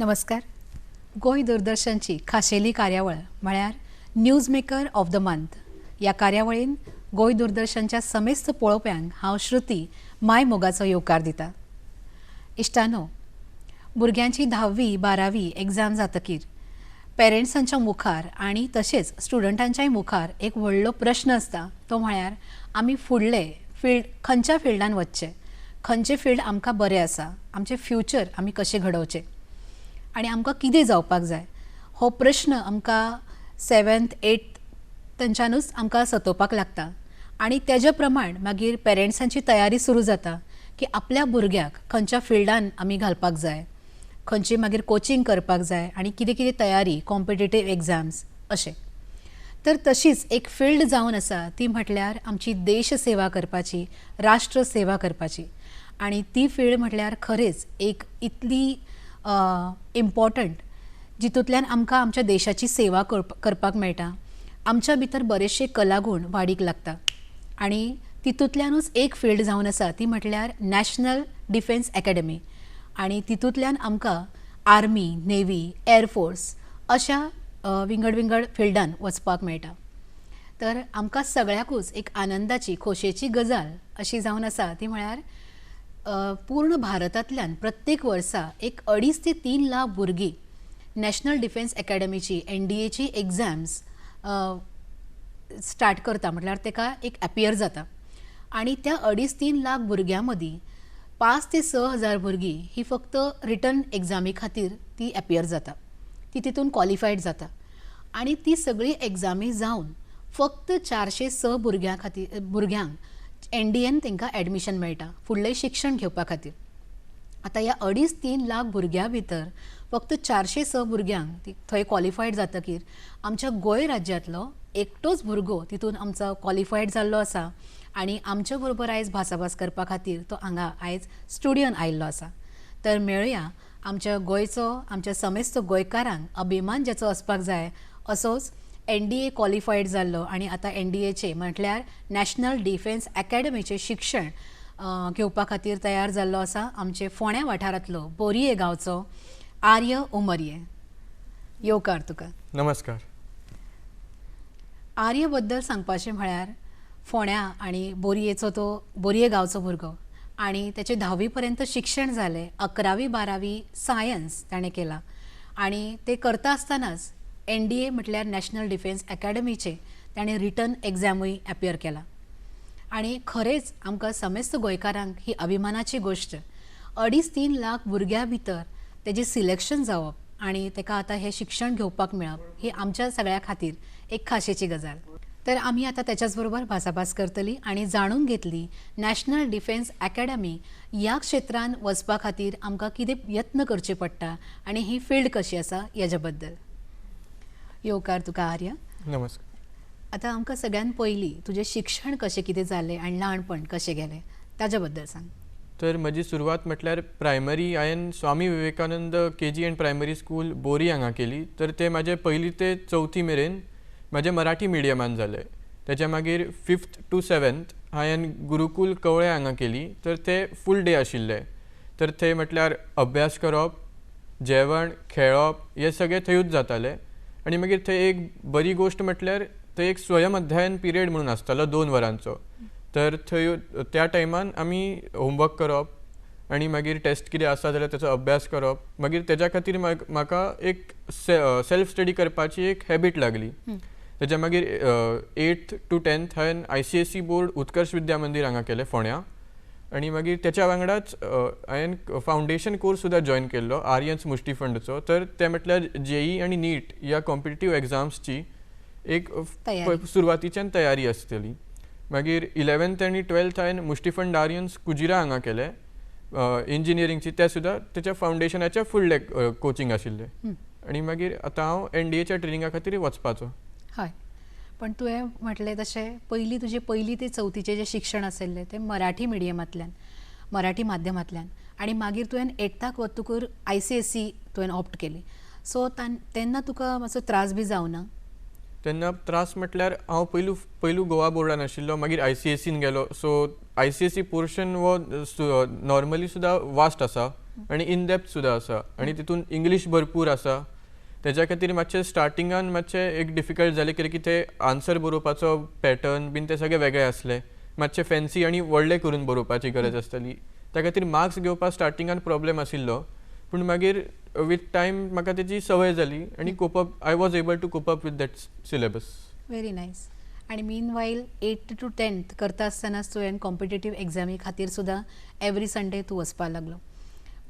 नमस्कार. गोंय दूरदर्शनची खाशेली कार्यावळ म्हळ्यार news maker of the month या कार्यावळीन गोंय दूरदर्शनच्या समेस्त पळोवप्यांक हांव श्रुती माय मोगाचो येवकार दिता. इश्टानो, भुरग्यांची 10वी 12वी एग्जाम जातकीर पेरेंट्सांच्या मुखार आनी तशेंच स्टुडंटांच्याय मुखार एक व्हडलो प्रश्न आसता, तो म्हळ्यार आमी फुडले फील्ड खंयच्या फिल्डान वचचें, खंयचें फील्ड आमकां बरें आसा, आमचें फ्युचर आमी कशें घडोवचें आनी आमकां कितें जावपाक जाय. हो प्रश्न आमकां 7th 8th थंयच्यानूच आमकां सतोवपाक लागता आनी तेजे प्रमाण मागीर पेरेंट्सांची तयारी सुरू जाता की आपल्या भुरग्याक खंयच्या फिल्डान आमी घालपाक जाय, खंयची मागीर कोचिंग करपाक जाय आनी कितें कितें तयारी कॉम्पिटिटीव एग्जाम्स अशें. तर तशीच एक फिल्ड जावन आसा ती म्हटल्यार आमची देश सेवा करपाची, राष्ट्र सेवा करपाची. आनी ती फिल्ड म्हटल्यार खरेंच एक इतली इम्पॉर्टंट जितूंतल्यान आमकां आमच्या देशाची सेवा करपाक मेळटा. आमच्या भितर बरेचशे कलागूण वाडीक लागता आनी तितूंतल्यानूच एक फिल्ड जावन आसा ती म्हटल्यार नॅशनल डिफेन्स अकॅडमी. आनी तितूंतल्यान आमकां आर्मी, नेवी, एअरफोर्स अशा विंगड विंगड फिल्डान वचपाक मेळटा. तर आमकां सगळ्याकूच एक आनंदाची खोशयेची गजाल अशी जावन आसा ती म्हळ्यार पूर्ण भारतांतल्यान प्रत्येक वर्सा एक 2.5 ते 3 लाख भुरगीं नॅशनल डिफेन्स अकॅडमीची NDAची एग्जाम्स स्टार्ट करता, म्हटल्यार तेका एक अपियर जाता. आनी त्या 2.5-3 लाख भुरग्यां मदीं 5 ते 6 हजार भुरगीं ही फक्त रिटन एग्जामी खातीर ती अपियर जाता, ती तितून क्वॉलिफायड जाता. आनी ती सगळी एग्जामी जावन फक्त 406 भुरग्यांक NDAन तांकां एडमिशन मेळटा फुडलें शिक्षण घेवपा खातीर. आतां ह्या 2.5-3 लाख भुरग्यां भितर फक्त 406 भुरग्यांक थंय क्वॉलिफायड जातकीर आमच्या गोंय राज्यांतलो एकटोच भुरगो तितून आमचो क्वॉलिफायड जाल्लो आसा आनी आमच्या बरोबर आयज भासाभास करपा खातीर तो हांगा आयज स्टुडियोन आयिल्लो आसा. तर मेळुया आमच्या गोंयचो, आमच्या समेस्त गोंयकारांक अभिमान जाचो असपाक जाय असोच NDA क्वॉलिफायड जाल्लो आनी आतां NDAचे म्हटल्यार नॅशनल डिफेन्स अकॅडमीचें शिक्षण घेवपा खातीर तयार जाल्लो आसा आमचे फोंड्या वाठारांतलो बोरये गांवचो आर्य उमरये. येवकार तुका. नमस्कार. आर्य बद्दल सांगपाचें म्हळ्यार फोंड्या आनी बोरयेचो तो बोरये गांवचो भुरगो आनी तेचें 10वी पर्यंत शिक्षण जालें. 11वी 12वी सायन्स ताणें केला आनी ते करता आसतनाच NDA म्हटल्यार नॅशनल डिफेन्स अकॅडमीचे ताणें रिटन एग्जामूय अपियर केला. आनी खरेंच आमकां समेस्त गोंयकारांक ही अभिमानाची गोश्ट. 2.5-3 लाख भुरग्यां भितर तेजें सिलेक्शन जावप आनी ताका आतां हें शिक्षण घेवपाक मेळप ही आमच्या सगळ्या खातीर एक खाशेची गजाल. तर आमी आतां तेच्याच बरोबर भासाभास करतली आनी जाणून घेतली नॅशनल डिफेन्स अकॅडमी ह्या क्षेत्रान वचपा खातीर आमकां कितें यत्न करचे पडटा आनी ही फील्ड कशी आसा हेज्या बद्दल. येवकार तुका आर्य. नमस्कार. आतां आमकां सगळ्यान पयलीं तुजें शिक्षण कशें कितें जालें आनी ल्हानपण कशें गेलें ताज्या बद्दल सांग. तर म्हजी सुरवात म्हटल्यार प्रायमरी हांवें Swami Vivekananda KG and primary school Bori हांगा केली. तर ते म्हाजे 1ली ते 4थी मेरेन म्हाजें मराठी मिडियमान जालें. तेच्या मागीर 5th to 7th हांवें गुरुकूल कवळे हांगा केली. तर ते फूल डे आशिल्ले. तर थंय म्हटल्यार अभ्यास करप, जेवण, खेळप हे सगळें थंयूच जातालें. आनी मागीर थंय एक बरी गोश्ट म्हटल्यार थंय एक स्वयं अध्ययन पिरियड म्हणून आसतालो 2 वरांचो. तर थंय त्या टायमान आमी होमवर्क करप आनी मागीर टेस्ट कितें आसा जाल्यार तेचो अभ्यास करप. मागीर तेज्या खातीर म्हाका एक सेल्फ स्टडी करपाची एक हॅबीट लागली. तेच्या मागीर 8th to 10th हांवें ICSE बोर्ड उत्कर्श विद्या मंदिर हांगा केलें फोंड्या. आनी मागीर तेच्या वांगडाच हांवें फावंडेशन कोर्स सुद्दां जॉयन केल्लो आर्यन्स मुश्टी फंडचो. तर ते म्हटल्यार JEE आनी NEET ह्या कॉम्पिटिटीव एग्जाम्सची एक सुरवातीच्यान तयारी आसतली. मागीर 11th आनी 12th हांवें मुश्टी फंड आर्यन्स कुजिरा हांगा केलें इंजिनियरिंगची. ते सुद्दां तेच्या फावंडेशनाच्या फुडले कोचिंग आशिल्लें. आनी मागीर आतां हांव NDAच्या ट्रेनिंगा खातीर वचपाचो. हय, पण तुवें म्हटलें तशें पयलीं तुजें 1ली ते 4थीचें जें शिक्षण आशिल्लें तें मराठी मिडियमांतल्यान, मराठी माध्यमांतल्यान आनी मागीर तुवें 8थाक वतकूर ICSE तुवें ऑप्ट केली. सो तेन्ना तुका मातसो त्रास बी जावना? तेन्ना त्रास म्हटल्यार हांव पयलू गोवा बोर्डान आशिल्लो, मागीर ICSEन गेलो. सो ICSE पोर्शन वो नॉर्मली सुद्दां वास्ट आसा. आनी इन डेप्थ सुद्दां आसा आनी तितून इंग्लीश भरपूर आसा. तेज्या खातीर मातशें स्टार्टिंगान मातशें एक डिफिकल्ट जालें कित्याक की ते आन्सर बरोवपाचो पॅटर्न बीन ते सगळे वेगळे आसले. मातशें फॅन्सी आनी व्हडले करून बरोवपाची गरज आसताली. त्या खातीर मार्क्स घेवपाक स्टार्टिंगान प्रॉब्लेम आशिल्लो, पूण मागीर विथ टायम म्हाका तेजी संवय जाली आनी I was able to cope up with that syllabus. Very nice. आणि मीन वाईल 8th to 10th करता आसतनाच तुवें कॉम्पिटेटीव एग्जामी खातीर सुद्दां एवरी संडे तूं वचपाक लागलो.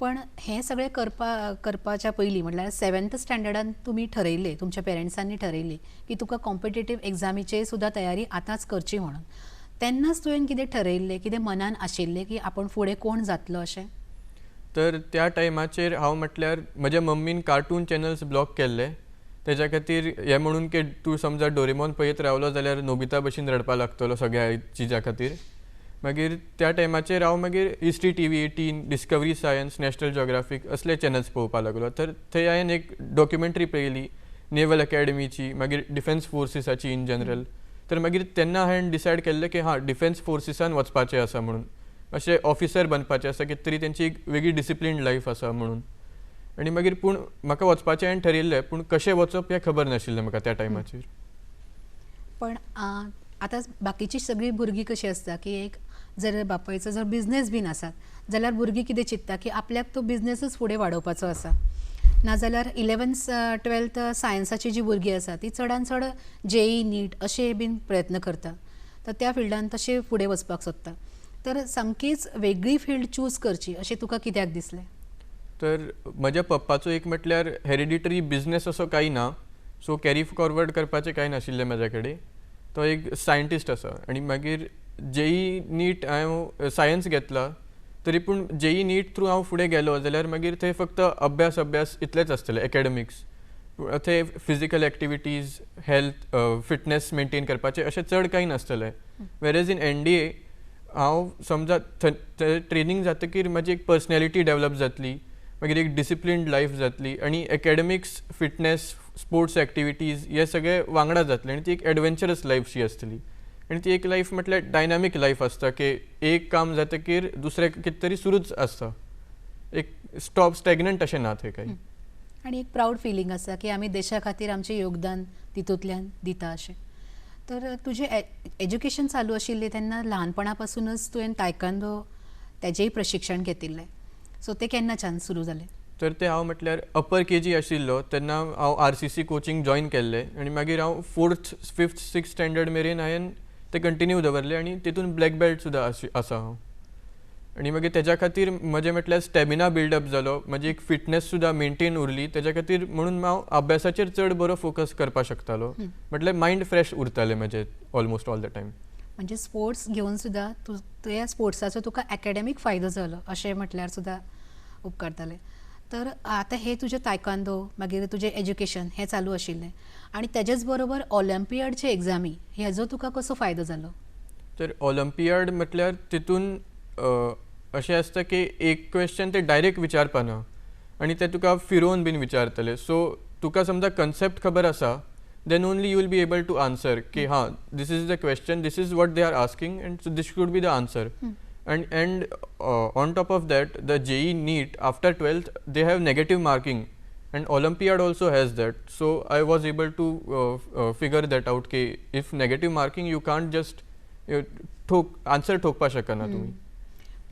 पण हें सगळें करपाच्या पयलीं म्हटल्यार 7th स्टँडर्डान तुमी ठरयलें, तुमच्या पेरंट्सांनी ठरयलें की तुका कॉम्पिटेटीव एग्जामीची सुद्दां तयारी आतांच करची म्हणून. तेन्नाच तुवें कितें ठरयल्लें, कितें मनान आशिल्लें की आपूण फुडें कोण जातलो अशें? तर त्या टायमाचेर हांव म्हटल्यार म्हज्या मम्मीन कार्टून चॅनल्स ब्लॉक केल्ले. तेज्या खातीर हें म्हणून की तूं समजा डोरेमॉन पळयत रावलो जाल्यार नोबिता भशेन रडपाक लागतलो सगळ्या चिजा खातीर. मागीर त्या टायमाचेर हांव मागीर History TV 18, Discovery Science, National Geographic असले चॅनल्स पळोवपाक लागलो. तर थंय हांवें एक डॉक्युमेंटरी पळयली नेवल अकॅडमीची, मागीर डिफेन्स फोर्सीसाची इन जनरल. तर मागीर तेन्ना हांवें डिसायड केल्लें की डिफेन्स फोर्सीसान वचपाचें आसा म्हणून, अशें ऑफिसर बनपाचें आसा कितें तरी तेंची एक वेगळी डिसिप्लिन्ड लायफ आसा म्हणून. आनी मागीर पूण म्हाका वचपाचें हांवें ठरयल्लें, पूण कशें वचप हें खबर नाशिल्लें म्हाका त्या टायमाचेर. पण आतां बाकीची सगळीं भुरगीं कशीं आसता की एक जर बापायचो जर बिझनेस बीन आसात जाल्यार भुरगीं कितें चिंतता की आपल्याक तो बिझनेसच फुडें वाडोवपाचो आसा. नाजाल्यार 11th 12th सायन्साची जी भुरगीं आसा ती चडान चड JEE नीट अशे बीन प्रयत्न करता. तर त्या फिल्डान तशें फुडें वचपाक सोदता. तर सामकीच वेगळी फील्ड चूज करची अशें तुका कित्याक दिसलें? तर म्हज्या पप्पाचो एक म्हटल्यार हेरिडिटरी बिझनेस असो कांय ना, सो कॅरी फॉरवर्ड करपाचें कांय नाशिल्लें म्हाज्या कडेन. तो एक सायंटिस्ट आसा आनी मागीर JEE नीट हांवें सायन्स घेतला. तरी पूण JEE नीट थ्रू हांव फुडें गेलो जाल्यार मागीर थंय फक्त अभ्यास इतलेंच आसतलें, एकाडेमिक्स. थंय physical activities, health, fitness maintain करपाचें अशें चड कांय नासतलें. वेरेज इन NDA हांव समजा ट्रेनिंग जातकीर म्हाजी एक पर्सनॅलिटी डेवलप जातली, मागीर एक डिसिप्लिन्ड लायफ जातली आनी एकाडेमिक्स, फिटनेस, स्पोर्ट्स एक्टिविटीज हे सगळे वांगडा जातले आनी ती एक एडवेंचरस लायफ शी आसतली. आनी ती एक लायफ म्हटल्यार डायनामीक लायफ आसता की एक काम जातकीर दुसरें कितें तरी सुरूच आसता. एक स्टॅग्नंट अशें ना थंय कांय. आणि एक प्राऊड फिलींग आसा की आमी देशा खातीर आमचें योगदान तितूंतल्यान दिता अशें. तर तुजें एज्युकेशन चालू आशिल्लें तेन्ना ल्हानपणा पासूनच तुवें तायक्वांदो तेजेंय प्रशिक्षण घेतिल्लें. सो तें केन्नाच्यान सुरू जालें? तर ते हांव म्हटल्यार अपर KG आशिल्लो तेन्ना हांव RCC कोचिंग जॉयन केल्लें आनी मागीर हांव 4th 5th 6th स्टँडर्ड मेरेन हांवें ते कंटिन्यू दवरलें आनी तितून ब्लॅक बेल्ट सुद्दां आसा हांव. आनी मागीर तेज्या खातीर म्हजें म्हटल्यार स्टॅमिना बिल्डअप जालो, म्हजी एक फिटनेस सुद्दां मेंटेन उरली. तेज्या खातीर म्हणून हांव अभ्यासाचेर चड बरो फोकस करपाक शकतालो. म्हटल्यार मायंड फ्रेश उरतालें म्हजें ऑलमोस्ट ऑल द टायम. म्हणजे स्पोर्ट्स घेवन सुद्दां तुज्या स्पोर्ट्साचो तुका एकाडेमीक फायदो जालो अशें म्हटल्यार सुद्दां उपकारतालें. तर आतां हे तुजें तायक्वांदो मागीर तुजें एज्युकेशन हें चालू आशिल्लें आनी तेजेच बरोबर ऑलिंपियाडचे एग्जामी हेजो तुका कसो फायदो जालो? तर ऑलिंपियाड म्हटल्यार तितून अशें आसता की एक क्वेश्चन ते डायरेक्ट विचारपाना आनी ते तुका फिरोवन बीन विचारतले. सो तुका समजा कन्सेप्ट खबर आसा then only you will be able to answer कि this is the question, this is what they are asking and so this should be the answer. And on top of that the JEE NEET after 12th they have negative marking and Olympiad also has that. So I was able to figure that out कि if negative marking you can't just answer ठोकपा शकना तुम्ही.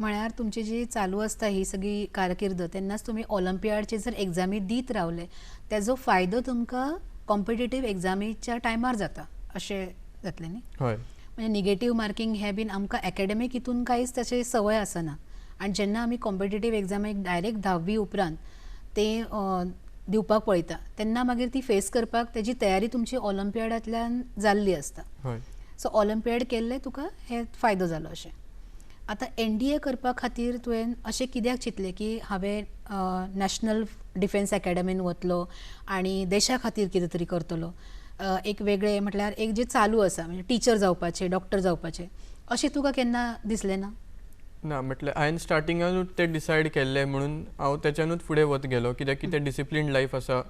म्हळ्यार तुमची जी चालू आसता ही सगळी कारकीर्द तेन्नाच तुम्ही ऑलिंपियाडचे जर एग्जामी दीत रावले तेजो फायदो तुमकां कॉम्पिटेटीव एग्जामीच्या टायमार जाता अशें जातलें न्ही? हय. म्हणजे निगेटीव मार्किंग हे बीन आमकां एकाडेमीक हितून कांयच ताची संवय आसना आनी जेन्ना आमी कॉम्पिटेटीव एग्जामीक डायरेक्ट 10वी उपरांत ते दिवपाक पळयता तेन्ना मागीर ती फेस करपाक तेजी तयारी तुमची ऑलिंपियाडांतल्यान जाल्ली आसता. हय. सो ऑलिंपियाड केल्ले तुका हे फायदो जालो अशें. आतां NDA करपा खातीर तुवें अशें कित्याक चिंतलें की हांवें नॅशनल डिफेन्स एकाडेमीन वतलो आनी देशा खातीर कितें तरी करतलो? एक वेगळें म्हटल्यार एक जें चालू आसा म्हणजे टिचर जावपाचें, डॉक्टर जावपाचें अशें तुका केन्ना दिसलें ना? ना म्हटल्यार हांवें स्टार्टिंगानूच तें डिसायड केल्लें म्हणून हांव तेच्यानूच फुडें वत गेलो कित्याक की तें डिसिप्लिन्ड लायफ आसा,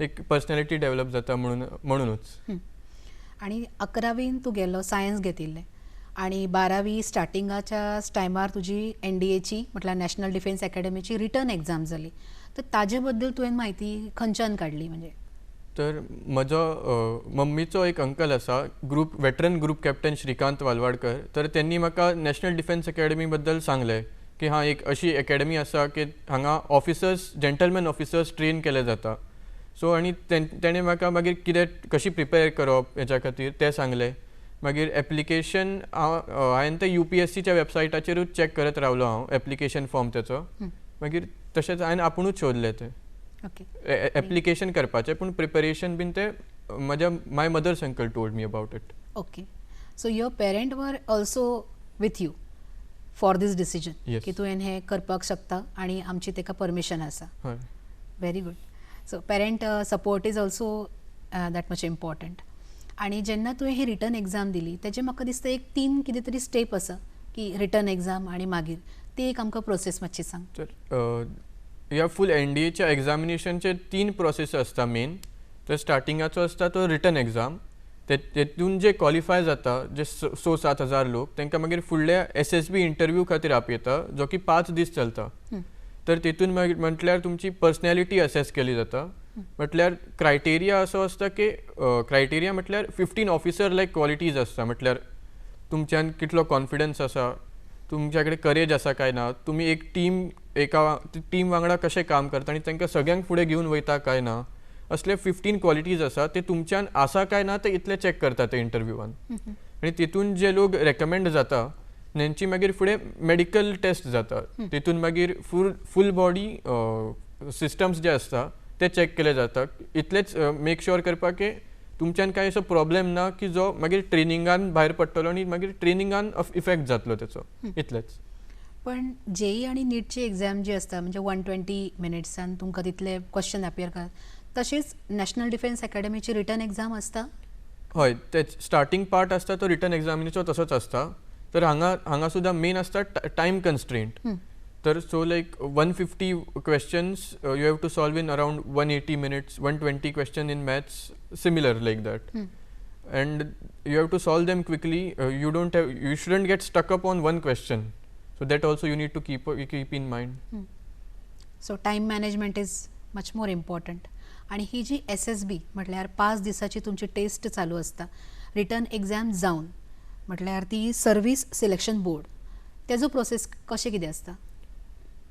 एक पर्सनॅलिटी डेवलप जाता म्हणूनच. आनी 11वीन तूं गेलो सायन्स घेतिल्लें आणि 12वी स्टार्टिंगाच्या टायमार तुजी NDAची म्हटल्यार नॅशनल डिफेन्स अकॅडमीची रिटर्न एग्जाम जाली. तर ताजे बद्दल तुवें म्हायती खंयच्यान काडली म्हणजे? तर म्हजो मम्मीचो एक अंकल आसा, वेटरन ग्रुप कॅप्टन श्रीकांत वालवाडकर. तर त्यांनी म्हाका नॅशनल डिफेन्स अकॅडमी बद्दल सांगलें की हां, एक अशी अकॅडमी आसा की हांगा जेंटलमॅन ऑफिसर्स ट्रेन केले जाता. सो आनी तेणें म्हाका मागीर कशी प्रिपेर करप हेच्या खातीर तें सांगलें. मागीर एप्लिकेशन हांवें तें UPSCच्या वेबसायटाचेरूच चॅक करत रावलो हांव, एप्लिकेशन फॉर्म तेचो. मागीर तशेंच हांवें आपुणूच शोधलें तें ओके. एप्लिकेशन करपाचें, पूण प्रिपरेशन बीन तें my mother's uncle told me about it. Okay. So your parent were also with you for these decision Yes. की तुवें हें करपाक शकता आणि आमची तेका परमिशन आसा. हय. Very good. So parent support is also that much important. आणि जेन्ना तुवें ही रिटर्न एग्जाम दिली तेजे म्हाका दिसता एक 3 कितें तरी स्टेप आसा की रिटर्न एग्जाम आणि मागीर ती एक आमकां प्रोसेस मातशी सांग. तर ह्या फूल NDAच्या एग्जामिनेशनचे 3 प्रोसेस आसता मेन. तर स्टार्टिंगाचो आसता तो रिटर्न एग्जाम. तेतून जे क्वॉलिफाय जाता, जे 6-7 हजार लोक, तांकां मागीर फुडल्या SSB इंटरव्यू खातीर आपयता, जो की 5 दीस चलता. तर तितून मागीर म्हटल्यार तुमची पर्सनॅलिटी असेस केली जाता. म्हटल्यार क्रायटेरिया असो आसता की क्रायटेरिया म्हटल्यार 15 ऑफिसर लायक क्वॉलिटीज आसता. म्हटल्यार तुमच्यान कितलो कॉन्फिडन्स आसा, तुमच्या कडेन करेज आसा काय ना, तुमी एक टीम वांगडा कशें काम करता आनी तांकां सगळ्यांक फुडें घेवन वयता काय ना, असले 15 क्वॉलिटीज आसा ते तुमच्यान आसा काय ना ते इतले चॅक करता ते इंटरव्यूवान. आनी तितून जे लोक रेकमेंड जाता तेंची मागीर फुडें मेडिकल टेस्ट जाता. तितून मागीर फूल बॉडी सिस्टम्स जे आसता ते चॅक केले जाता. इतलेच मेक शुअर करपाक की तुमच्यान काय असो प्रॉब्लेम ना की जो मागीर ट्रेनिंगान भायर पडटलो आनी मागीर ट्रेनिंगान इफेक्ट जातलो तेचो. इतलेच. पण JEE आणि नीटची एग्जाम जी असता म्हणजे 120 मिनिट्सान तुमकां तितले क्वेश्चन अपियर करतात, तशेंच नॅशनल डिफेन्स अकॅडमीची रिटर्न एग्जाम असता? हय, ते स्टार्टिंग पार्ट आसता तो रिटर्न एग्जामिनेचो तसोच आसता. तर हांगा सुद्दां मेन आसता टायम कन्स्ट्रेंट. तर so like 150 questions you have to solve in around 180 minutes, 120 question in maths, similar like that. And you have to solve them quickly. You shouldn't get stuck up on one question. So that also you need to keep in mind. So time management is much more important. आणि ही जी SSB म्हटल्यार 5 दिसाची तुमची taste चालू असता, return exam जावन म्हटल्यार ती service selection board, तेजो प्रोसेस कशें कितें असता?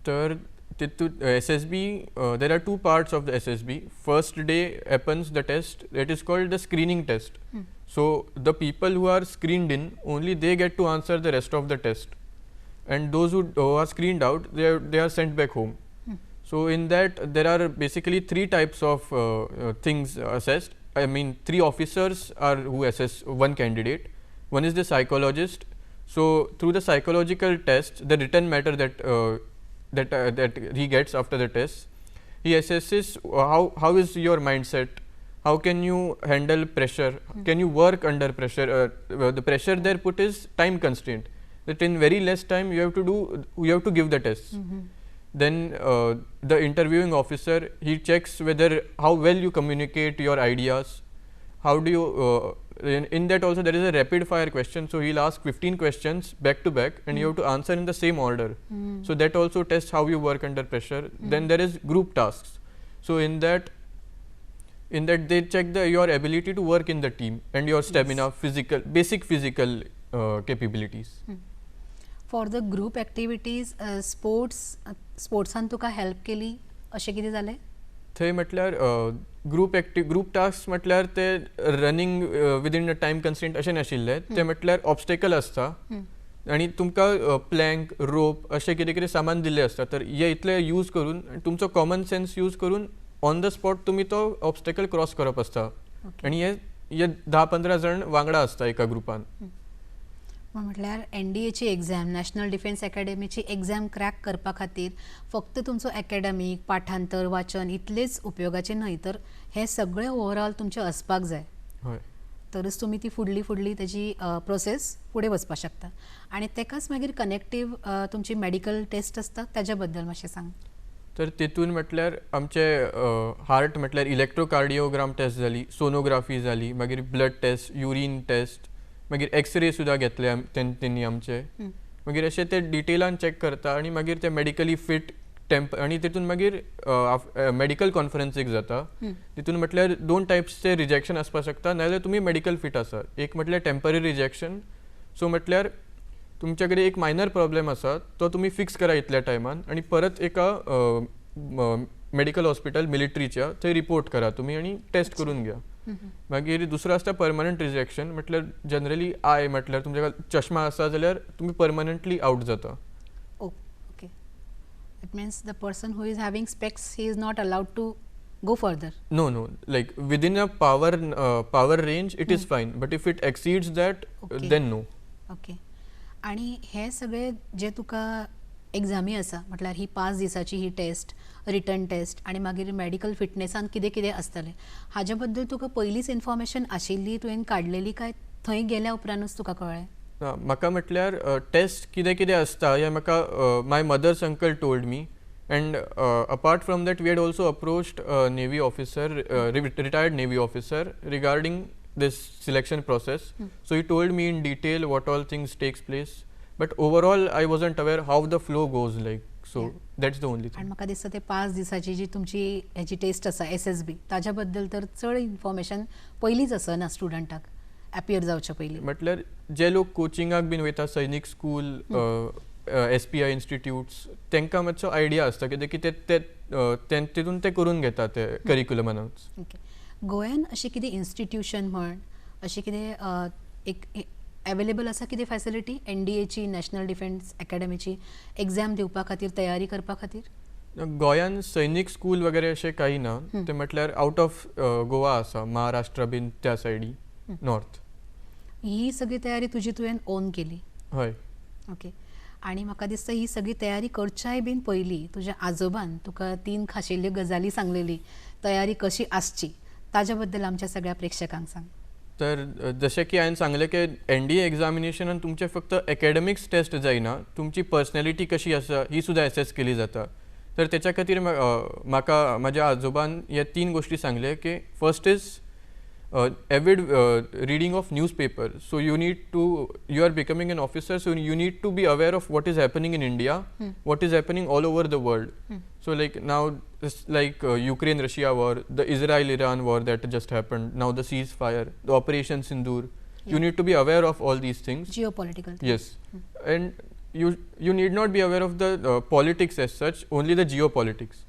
तर तितून SSB, there are 2 parts of the SSB. First day happens the test. It is called the screening test. So the people who are screened in, only they get to answer the rest of the test. And those who are screened out, they are sent back home. So in that there are basically 3 types of things assessed. I mean 3 officers are who assess one candidate. One is the psychologist. So through the psychological test, the written matter that he gets after the test, he assesses how is your mindset, how can you handle pressure, can you work under pressure. The pressure there put is time constraint, that in very less time you have to give the test. Then the interviewing officer, he checks whether how well you communicate your ideas, how do you in that also there is a rapid fire question. So he'll ask 15 questions back to back and you have to answer in the same order. So that also tests how you work under pressure. Then there is group tasks. So in that they check your ability to work in the team and your stamina, basic physical capabilities. For the group activities स्पोर्ट्सान तुका help केली अशें कितें जालें? थंय म्हटल्यार group task म्हटल्यार ते रनिंग विदीन अ टायम कन्स्ट्रेंट अशें नाशिल्लें. ते म्हटल्यार ऑब्स्टेकल आसता आनी तुमकां प्लँक, रोप अशें कितें कितें सामान दिल्लें आसता. तर हे इतले यूज करून तुमचो कॉमन सेन्स यूज करून ऑन द स्पॉट तुमी तो ऑब्स्टेकल क्रॉस करप आसता. आनी हे 10-15 जाण वांगडा आसता एका ग्रुपान. म्हटल्यार NDAची एग्जाम, नॅशनल डिफेन्स अकॅडमीची एग्जाम क्रॅक करपा खातीर फक्त तुमचो एकेडमीक पाठांतर वाचन इतलेच उपयोगाचे न्हय, तर हे सगळें ओवरऑल तुमचें असपाक जाय. तरच तुमी ती फुडली तेजी प्रोसेस फुडें वचपाक शकता. आनी तेकाच मागीर कनेक्टीव तुमची मेडिकल टेस्ट आसता, ताज्या बद्दल मातशें सांग. तर तितून म्हटल्यार आमचे हार्ट म्हटल्यार इलेक्ट्रोकार्डियोग्राम टेस्ट जाली, सोनोग्राफी जाली, मागीर ब्लड टेस्ट, युरीन टेस्ट, मागीर एक्सरे सुद्दां घेतले त्यांनी आमचे. मागीर अशें ते डिटेलान चॅक करता आनी मागीर ते मेडिकली फीट आनी तितून मागीर मेडिकल कॉन्फरन्सीक जाता. तितून म्हटल्यार 2 टायप्सचे रिजेक्शन आसपाक शकता, नाजाल्यार तुमी मेडिकल फीट आसा. एक म्हटल्यार टेम्पररी रिजेक्शन, सो म्हटल्यार तुमचे कडेन एक मायनर प्रॉब्लेम आसा तो तुमी फिक्स करा इतल्या टायमान आनी परत एका मेडिकल हॉस्पिटल मिलिटरीच्या थंय रिपोर्ट करा तुमी आनी टेस्ट करून घ्या. मागीर दुसरो आसता परमनंट रिजेक्शन, म्हटल्यार जनरली आय म्हटल्यार तुमच्या चश्मा आसा जाल्यार तुमी परमनंटली आउट जाता. Okay. It means the person who is having specs he is not allowed to go further. No, like within a power range it is fine, but if it exceeds that, then no. Okay. आणि हे सगळे जे तुका examinee आसा म्हटल्यार ही 5 दिसाची ही taste, return taste आनी मागीर medical फिटनेसान कितें कितें आसतलें हाजे बद्दल तुका पयलींच इन्फॉर्मेशन आशिल्ली, तुवें काडलेली काय थंय गेल्या उपरांतूच तुका कळ्ळें? म्हाका म्हटल्यार टेस्ट कितें कितें आसता हें म्हाका my mother's uncle told me. And apart from that, we had also approached a Navy officer, retired Navy officer, regarding this selection process. So he told me in detail what all things takes place. But overall, I wasn't aware how the flow goes like. So that's the only thing. आणि म्हाका दिसता ते 5 दिसाची जी तुमची हेची taste आसा SSB ताज्या बद्दल तर चड इन्फॉर्मेशन पयलींच आसना स्टुडंटाक अपियर जावचे पयलीं. म्हटल्यार जे लोक कोचिंगाक बीन वयता, सैनीक स्कूल, SPI इन्स्टिट्यूट्स, तांकां मातसो आयडिया आसता कित्याक की तितून ते करून घेता ते करिक्युलमानूच. ओके. गोंयान अशें कितें इन्स्टिट्यूशन म्हण अशें कितें एक अवेलेबल आसा कितें फॅसिलिटी NDAची, नॅशनल डिफेन्स अकॅडमीची एग्जाम दिवपा खातीर, तयारी करपा खातीर? गोंयान सैनीक स्कूल वगैरे अशें काही ना. ते म्हटल्यार आउट ऑफ गोवा आसा, महाराष्ट्र बीन त्या सायडी, नॉर्थ. ही सगळी तयारी तुजी तुवें ओन केली? हय. ओके. आणि म्हाका दिसता ही सगळी तयारी करच्याय बीन पयलीं तुज्या आजोबान तुका 3 खाशेल्यो गजाली सांगलेली, तयारी कशी आसची, ताज्या बद्दल आमच्या सगळ्या प्रेक्षकांक सांग. तर जशें की हांवें सांगलें की NDA एग्जामिनेशनान तुमचे फक्त एकेडमिक्स टेस्ट जायना, तुमची पर्सनॅलिटी कशी आसा ही सुद्दां एसेस केली जाता. तर तेच्या खातीर म्हाका म्हाज्या आजोबान हे 3 गोश्टी सांगले की first is avid reading of newspaper. So you are becoming an officer, so you need to be aware of what is happening in India, what is happening all over the world. So like now it's like Ukraine-Russia war, the Israel-Iran war that just happened, now the ceasefire, the Operation Sindoor. You need to be aware of all these things. Geopolitical. Yes. And you need not be aware of the politics as such, only the geopolitics.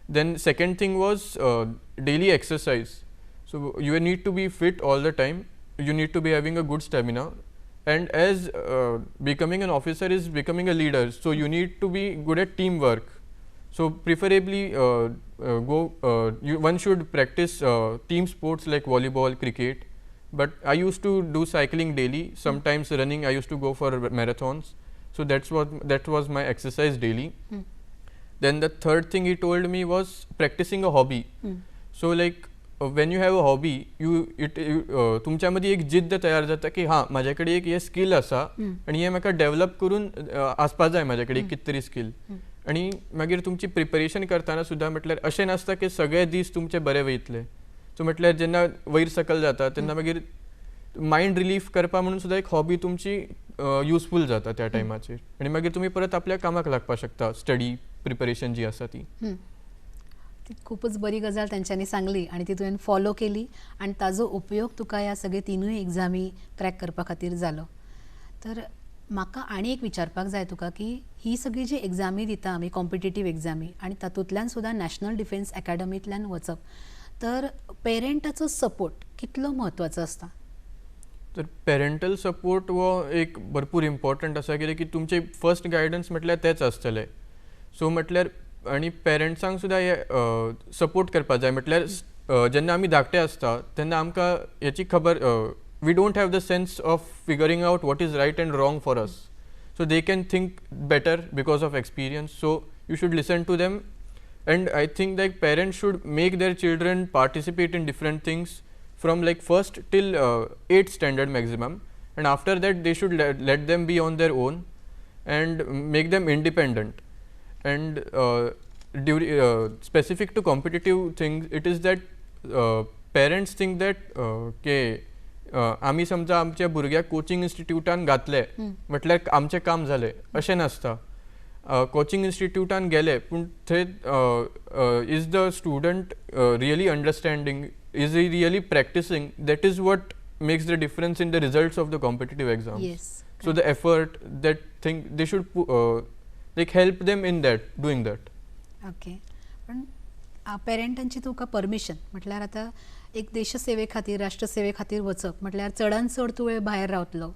Then second thing was daily exercise. So you need to be fit all the time, you need to be having a good stamina, and as becoming an officer is becoming a leader, so you need to be good at teamwork. So preferably one should practice team sports like volleyball, cricket, but I used to do cycling daily, sometimes running, I used to go for marathons, so that was my exercise daily. Then the third thing he told me was practicing a hobby. So like when you have a hobby, तुमच्यामध्ये एक जिद्द तयार जाता की हां माझ्याकडे एक हे स्किल आसा आणि हे म्हाका डेव्हलप करून आसपा जाय म्हाज्याकडे कितें तरी स्किल. आणि मागीर तुमची प्रिपरेशन करतना सुद्दां म्हटल्यार अशें नासता की सगळे दीस तुमचे बरे वयतले. सो म्हटल्यार जेन्ना वयर सकल जाता तेन्ना मागीर मायंड रिलीफ करपा म्हणून सुद्दां एक हॉबी तुमची युजफूल जाता त्या टायमाचेर, आणि मागीर तुमी परत आपल्या कामाक लागपाक शकता. स्टडी प्रिपरेशन जी आसा ती खूपच बरी गजाल त्यांच्यानी सांगली आणि ती तुवें फॉलो केली आणि ताजो उपयोग तुका ह्या सगळे 3 एग्जामी क्रॅक करपा खातीर जालो. तर म्हाका आनी एक विचारपाक जाय तुका की ही सगळी जी एग्जामी दिता आमी, कॉम्पिटिटीव एग्जामी, आणि तातूंतल्यान सुद्दां नॅशनल डिफेन्स अकॅडमींतल्यान वचप, तर पेरंटाचो सपोर्ट कितलो म्हत्वाचो आसता? तर पेरंटल सपोर्ट हो एक भरपूर इम्पॉर्टंट आसा, कित्याक की तुमचे फर्स्ट गायडन्स म्हटल्यार तेच आसतले. सो म्हटल्यार आणि पेरंट्सांक सुद्दां हे सपोर्ट करपा जाय. म्हटल्यार जेन्ना आमी धाकटे आसता तेन्ना आमकां हेची खबर, we don't have the sense of figuring out what is right and wrong for us. So they can think better because of experience. So you should listen to them, and I think that parents should make their children participate in different things from like 1st till 8th standard maximum, and after that they should let them be on their own and make them independent. And specific to competitive things, it is that parents think that आमी समजा आमच्या भुरग्याक coaching इन्स्टिट्यूटान घातले म्हटल्यार आमचें काम जालें अशें नासता. कोचिंग इन्स्टिट्यूटान गेले पूण थंय is the student really understanding, is he really practising, that is what makes the difference in the results of the competitive exams. Yes. So the effort, that thing, they should like help them in that, doing that. Okay. पण पेरंटांची तुका permission म्हटल्यार आतां एक देशसेवे खातीर राष्ट्रसेवे खातीर वचप म्हटल्यार चडांत चड तुवें भायर रावतलो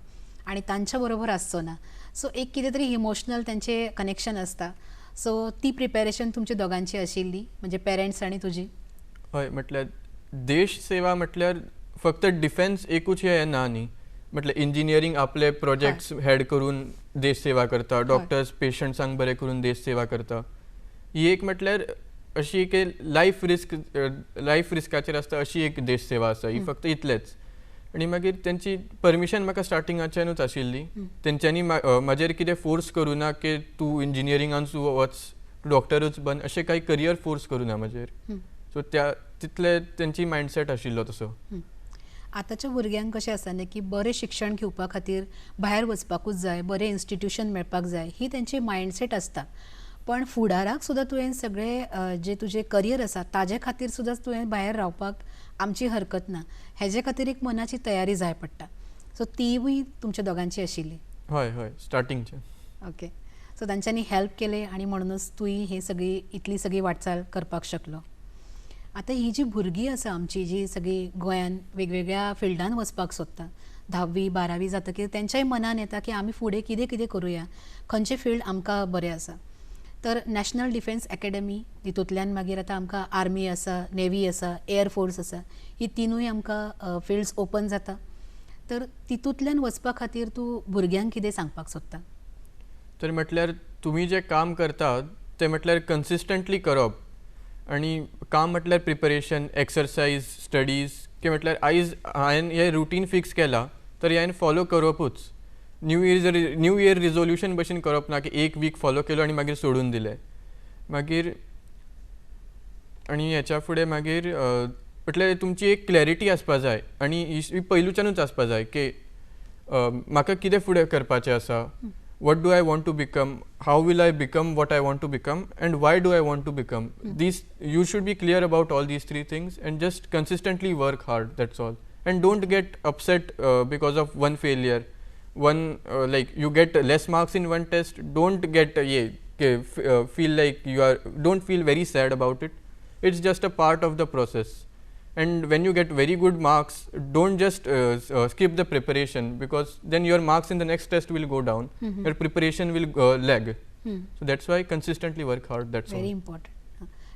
आनी तांच्या बरोबर आसचो ना. सो एक कितें तरी इमोशनल तेंचें कनेक्शन आसता. सो ती प्रिपेरेशन तुमच्या दोगांची आशिल्ली म्हणजे पेरंट्स आनी तुजी? हय, म्हटल्यार देश सेवा म्हटल्यार फक्त डिफेन्स एकूच हे ना न्ही. म्हटल्यार इंजिनियरींग आपले प्रोजेक्ट्स हेड करून देश सेवा करता, डॉक्टर्स पेशंट्सांक बरें करून देश सेवा करता. ही एक म्हटल्यार अशी एक लायफ रिस्काचेर आसता अशी एक देश सेवा आसा. ही फक्त इतलेंच. आनी मागीर तेंची परमिशन म्हाका स्टार्टिंगाच्यानूच आशिल्ली. तेंच्यांनी म्हाजेर कितें फोर्स करूं ना की तूं इंजिनियरिंगान वच, तूं डॉक्टरूच बन, अशें कांय करियर फोर्स करूं ना म्हाजेर. सो तितले तेंची मायंडसेट आशिल्लो तसो. आतांच्या भुरग्यांक कशें आसा न्ही की बरें शिक्षण घेवपा खातीर भायर वचपाकूच जाय, बरें इन्स्टिट्यूशन मेळपाक जाय, ही तेंची मायंडसेट आसता. पण फुडाराक सुद्दां तुवें सगळें जे तुजें करियर आसा ताजे खातीर सुद्दां तुवें भायर रावपाक आमची हरकत ना. हेजे खातीर एक मनाची तयारी जाय पडटा. सो तीवूय तुमच्या दोगांची आशिल्ली? हय हय, स्टार्टिंगचे. ओके. सो तांच्यांनी हेल्प केलें आनी म्हणूनच तुवें ही सगळी इतली सगळी वाटचाल करपाक शकलो. आतां ही जी भुरगीं आसा आमची जी सगळी गोंयान वेगवेगळ्या फिल्डान वचपाक सोदता, 10वी 12वी जातकीर तेंच्याय मनान येता की आमी फुडें कितें कितें करुया, खंयचें फिल्ड आमकां बरें आसा. तर नॅशनल डिफेन्स अकॅडमी तितूंतल्यान मागीर आतां आमकां आर्मी आसा, नेव्ही आसा, एअर फोर्स आसा, ही तिनूय आमकां फिल्ड्स ओपन जाता. तर तितूंतल्यान वचपा खातीर तूं भुरग्यांक कितें सांगपाक सोदता? तर म्हटल्यार तुमी जें काम करतात तें म्हटल्यार कन्सिस्टंटली करप. आनी काम म्हटल्यार प्रिपरेशन, एक्सरसायज, स्टडीज, की म्हटल्यार आयज हांवें हें रुटीन फिक्स केलां तर हांवें फॉलो करपूच. न्यू इयर रिजोल्यूशन भशेन करप ना की एक वीक फॉलो केलो आनी मागीर सोडून दिलें. मागीर आनी हेच्या फुडें मागीर म्हटल्यार तुमची एक क्लॅरिटी आसपा जाय आनी ही पयलूच्यानूच आसपा जाय की म्हाका कितें फुडें करपाचें आसा, what do I want to become, how will I become what I want to become, and why do I want to become. You should be clear about all these three things and just consistently work hard, that's all. And don't get upset because of one failure. Like you get less marks in one test, don't get feel like don't feel very sad about it. It's just a part of the process. And when you get very good marks, don't just skip the preparation, because then your marks in the next test will go down. Your preparation will lag. So that's why consistently work hard, that's all. Very important.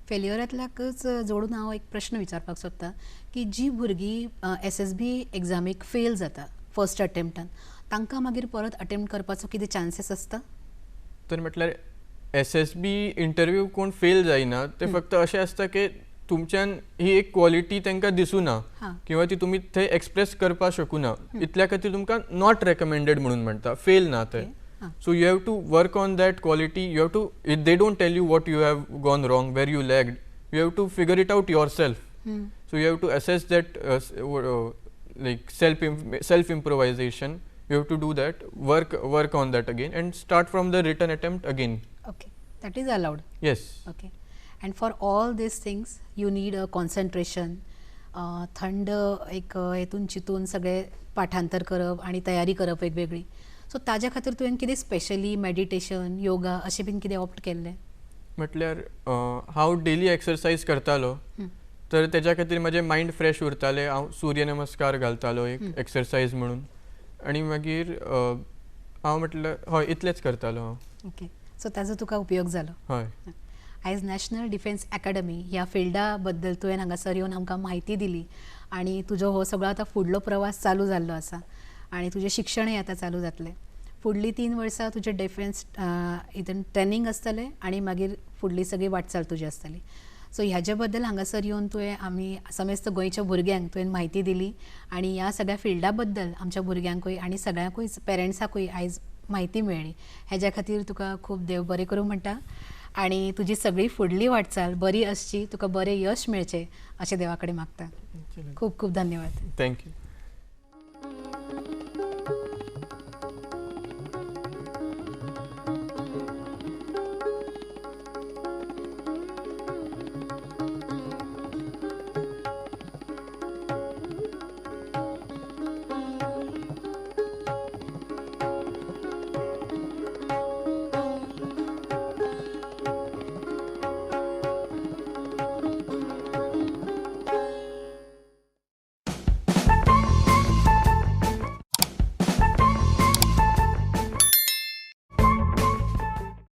फेल्युअरांतल्याकच जोडून हांव एक प्रश्न विचारपाक सोदतां की जी भुरगीं SSB एग्जामीक fail जाता first अटेम्प्टान, तांकां मागीर परत अटेम्प्ट करपाचो कितें चान्सेस आसता? तर म्हटल्यार SSB इंटरव्यू कोण फेल जायना ते फक्त अशें आसता की तुमच्यान ही एक क्वॉलिटी तांकां दिसूना किंवा ती तुमी थंय एक्सप्रेस करपाक शकूना, इतल्या खातीर तुमकां नॉट रेकमेंडेड म्हणून म्हणटा, फेल ना ते. So you have to work on that quality. You have to, if they don't tell you what you have gone wrong, where you lagged, you have to figure it out yourself. So you have to assess that like self improvisation. You have to do that, work on that again and start from the written attempt again. Okay, that is allowed. Yes. Okay. And for all these things you need a concentration. थंड एक हेतून चितून सगळे पाठांतर करप आनी तयारी करप वेगवेगळी. सो ताज्या खातीर तुवें कितें स्पेशली मेडिटेशन, योगा अशें बीन कितें ऑप्ट केल्लें? म्हटल्यार हांव डेली एक्सरसायज करतालो, तर तेच्या खातीर म्हजें मायंड फ्रेश उरतालें. हांव सूर्य नमस्कार घालतालो एक एक्सरसायज म्हणून, आनी मागीर हांव म्हटल्यार हय इतलेंच करतालो हांव. ओके. सो ताजो तुका उपयोग जालो? हय. आयज नॅशनल डिफेन्स अकॅडमी ह्या फिल्डा बद्दल तुवें हांगासर येवन आमकां म्हायती दिली आनी तुजो हो सगळो आतां फुडलो प्रवास चालू जाल्लो आसा आनी तुजें शिक्षणय आतां चालू जातलें. फुडलीं 3 वर्सां तुजें डिफेन्स हितून ट्रेनिंग आसतलें आनी मागीर फुडली सगळी वाटचाल तुजी आसतली. सो ह्याचे बद्दल हांगासर येवन तुवें आमी समेस्त गोंयच्या भुरग्यांक तुवें म्हायती दिली आनी ह्या सगळ्या फिल्डा बद्दल आमच्या भुरग्यांकूय आनी सगळ्यांकूय पेरंट्साकूय आयज म्हायती मेळ्ळी. हेज्या खातीर तुका खूब देव बरें करूं म्हणटा आनी तुजी सगळी फुडली वाटचाल बरी आसची, तुका बरें यश मेळचें अशें देवा कडेन मागता. खूब खूब धन्यवाद. थँक्यू.